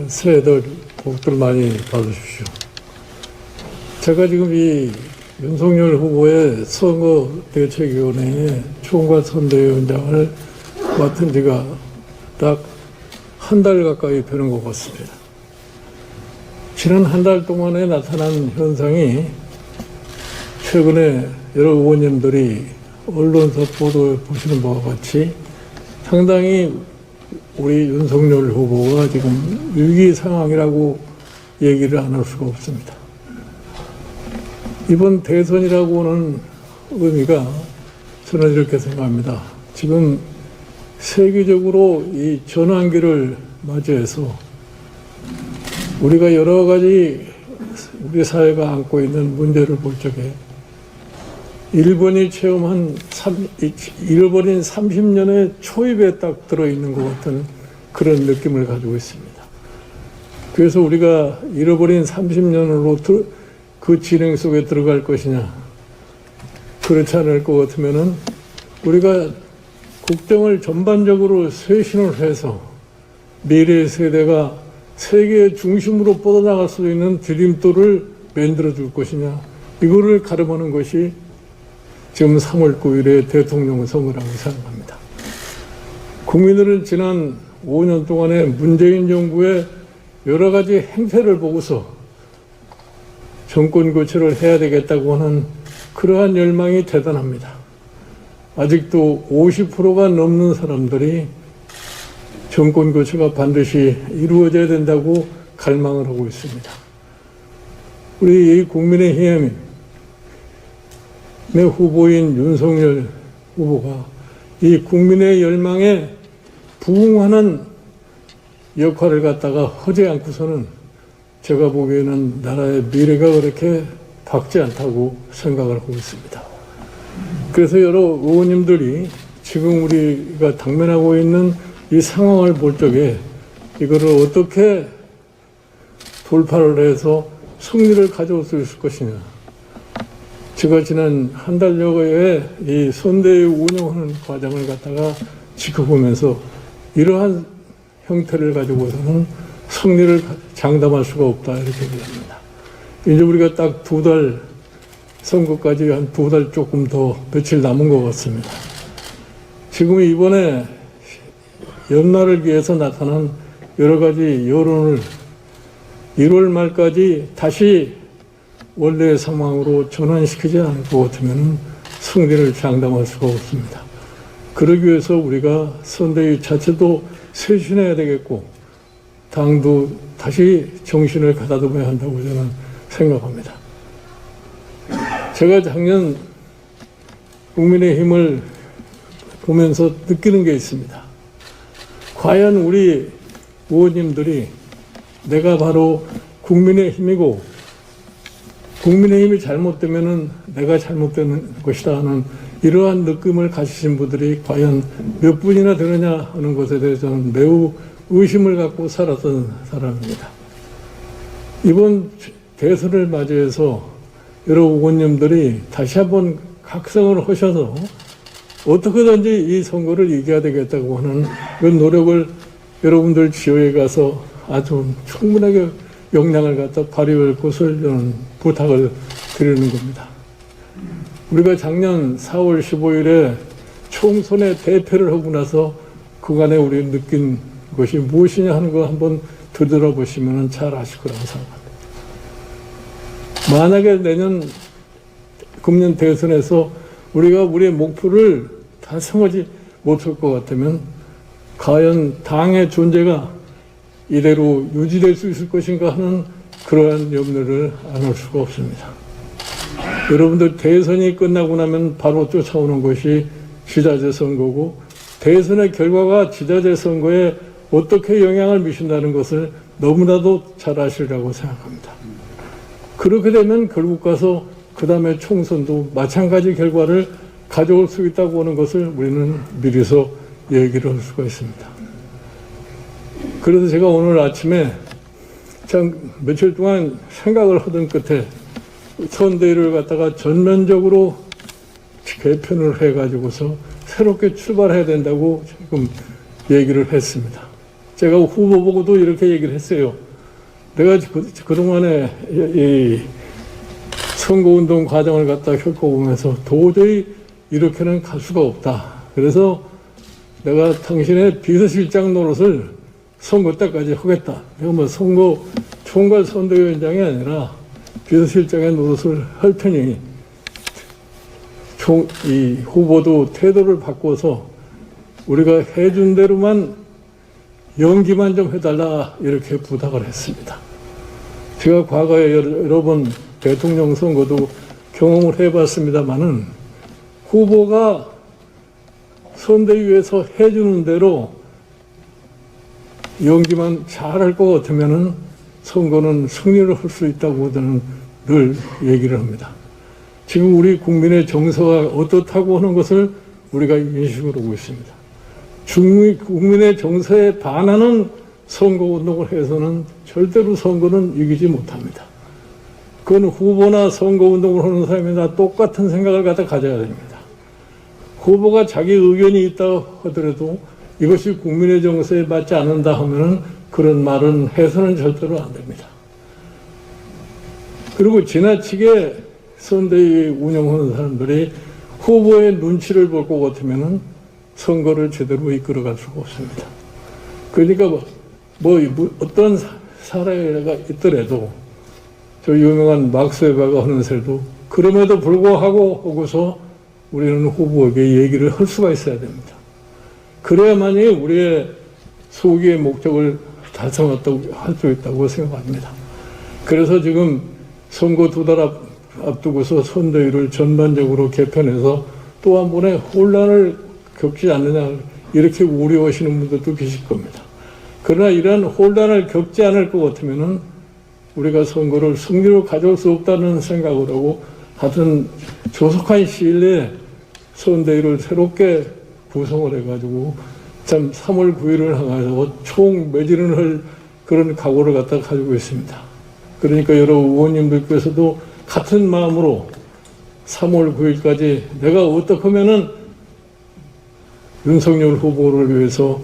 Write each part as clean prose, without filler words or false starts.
새해들 복들 많이 받으십시오. 제가 지금 이 윤석열 후보의 선거대책위원회의 총괄선대위원장을 맡은 지가 딱 한 달 가까이 되는 것 같습니다. 지난 한 달 동안에 나타난 현상이 최근에 여러 의원님들이 언론사 보도에 보시는 바와 같이 상당히 우리 윤석열 후보가 지금 위기 상황이라고 얘기를 안 할 수가 없습니다. 이번 대선이라고 하는 의미가 저는 이렇게 생각합니다. 지금 세계적으로 이 전환기를 맞이해서 우리가 여러 가지 우리 사회가 안고 있는 문제를 볼 적에 일본이 체험한 잃어버린 30년의 초입에 딱 들어있는 것 같은 그런 느낌을 가지고 있습니다. 그래서 우리가 잃어버린 30년으로 그 진행 속에 들어갈 것이냐, 그렇지 않을 것 같으면은 우리가 국정을 전반적으로 쇄신을 해서 미래 세대가 세계의 중심으로 뻗어나갈 수 있는 디딤돌을 만들어 줄 것이냐, 이거를 가름하는 것이 지금 3월 9일의 대통령 선거라고 생각합니다. 국민들은 지난 5년 동안의 문재인 정부의 여러 가지 행태를 보고서 정권 교체를 해야 되겠다고 하는 그러한 열망이 대단합니다. 아직도 50%가 넘는 사람들이 정권 교체가 반드시 이루어져야 된다고 갈망을 하고 있습니다. 우리 이 국민의힘 내 후보인 윤석열 후보가 이 국민의 열망에 부응하는 역할을 갖다가 하지 않고서는 제가 보기에는 나라의 미래가 그렇게 밝지 않다고 생각을 하고 있습니다. 그래서 여러 의원님들이 지금 우리가 당면하고 있는 이 상황을 볼 적에 이거를 어떻게 돌파를 해서 승리를 가져올 수 있을 것이냐. 제가 지난 한 달여의 이 선대위 운영하는 과정을 갖다가 지켜보면서 이러한 형태를 가지고서는 승리를 장담할 수가 없다, 이렇게 얘기합니다. 이제 우리가 딱 2달 선거까지 한 2달 조금 더 며칠 남은 것 같습니다. 지금 이번에 연말을 위해서 나타난 여러 가지 여론을 1월 말까지 다시 원래의 상황으로 전환시키지 않을 것 같으면 승리를 장담할 수가 없습니다. 그러기 위해서 우리가 선대위 자체도 쇄신해야 되겠고 당도 다시 정신을 가다듬어야 한다고 저는 생각합니다. 제가 작년 국민의힘을 보면서 느끼는 게 있습니다. 과연 우리 의원님들이 내가 바로 국민의힘이고 국민의힘이 잘못되면은 내가 잘못되는 것이다 하는 이러한 느낌을 가지신 분들이 과연 몇 분이나 되느냐 하는 것에 대해서는 매우 의심을 갖고 살았던 사람입니다. 이번 대선을 맞이해서 여러 의원님들이 다시 한번 각성을 하셔서 어떻게든지 이 선거를 이겨야 되겠다고 하는 그런 노력을 여러분들 지역에 가서 아주 충분하게 역량을 갖다 발휘할 것을 저는 부탁을 드리는 겁니다. 우리가 작년 4월 15일에 총선의 대패를 하고 나서 그간에 우리 느낀 것이 무엇이냐 하는 거 한번 되돌아보시면 잘 아실 거라고 생각합니다. 만약에 내년 금년 대선에서 우리가 우리의 목표를 달성하지 못할 것 같으면 과연 당의 존재가 이대로 유지될 수 있을 것인가 하는 그러한 염려를 안 할 수가 없습니다. 여러분들 대선이 끝나고 나면 바로 쫓아오는 것이 지자체 선거고 대선의 결과가 지자체 선거에 어떻게 영향을 미친다는 것을 너무나도 잘 아시리라고 생각합니다. 그렇게 되면 결국 가서 그 다음에 총선도 마찬가지 결과를 가져올 수 있다고 하는 것을 우리는 미리서 얘기를 할 수가 있습니다. 그래서 제가 오늘 아침에 참 며칠 동안 생각을 하던 끝에 선대위를 갖다가 전면적으로 개편을 해가지고서 새롭게 출발해야 된다고 지금 얘기를 했습니다. 제가 후보 보고도 이렇게 얘기를 했어요. 내가 그동안에 이 선거운동 과정을 갖다 겪어보면서 도저히 이렇게는 갈 수가 없다. 그래서 내가 당신의 비서실장 노릇을 선거 때까지 하겠다. 내가 뭐 선거 총괄 선대위원장이 아니라 비서실장의 노릇을 할 테니 이 후보도 태도를 바꿔서 우리가 해준 대로만 연기만 좀 해달라 이렇게 부탁을 했습니다. 제가 과거에 여러 번 대통령 선거도 경험을 해봤습니다만은 후보가 선대위에서 해주는 대로 연기만 잘할 것 같으면은 선거는 승리를 할 수 있다고 저는 늘 얘기를 합니다. 지금 우리 국민의 정서가 어떻다고 하는 것을 우리가 인식을 하고 있습니다. 국민의 정서에 반하는 선거운동을 해서는 절대로 선거는 이기지 못합니다. 그건 후보나 선거운동을 하는 사람이 다 똑같은 생각을 갖다 가져야 됩니다. 후보가 자기 의견이 있다 하더라도 이것이 국민의 정서에 맞지 않는다 하면은 그런 말은 해서는 절대로 안 됩니다. 그리고 지나치게 선대위 운영하는 사람들이 후보의 눈치를 볼 것 같으면은 선거를 제대로 이끌어갈 수가 없습니다. 그러니까 어떤 사례가 있더라도 저 유명한 막스 웨버가 하는 설도 그럼에도 불구하고 하고서 우리는 후보에게 얘기를 할 수가 있어야 됩니다. 그래야만이 우리의 소기의 목적을 달성했다고 할 수 있다고 생각합니다. 그래서 지금 선거 2달 앞두고서 선대위를 전반적으로 개편해서 또 한 번의 혼란을 겪지 않느냐 이렇게 우려하시는 분들도 계실 겁니다. 그러나 이러한 혼란을 겪지 않을 것 같으면은 우리가 선거를 승리로 가져올 수 없다는 생각을 하고 하여튼 조속한 시일 내에 선대위를 새롭게 구성을 해가지고 참 3월 9일을 향해서 총 매진을 할 그런 각오를 갖다 가지고 있습니다. 그러니까 여러 의원님들께서도 같은 마음으로 3월 9일까지 내가 어떻게 하면은 윤석열 후보를 위해서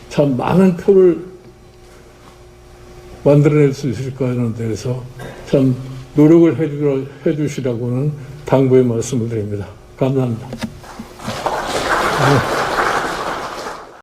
참 많은 표를 만들어낼 수 있을까 하는 데서 참 노력을 해주시라고는 당부의 말씀을 드립니다. 감사합니다. 네.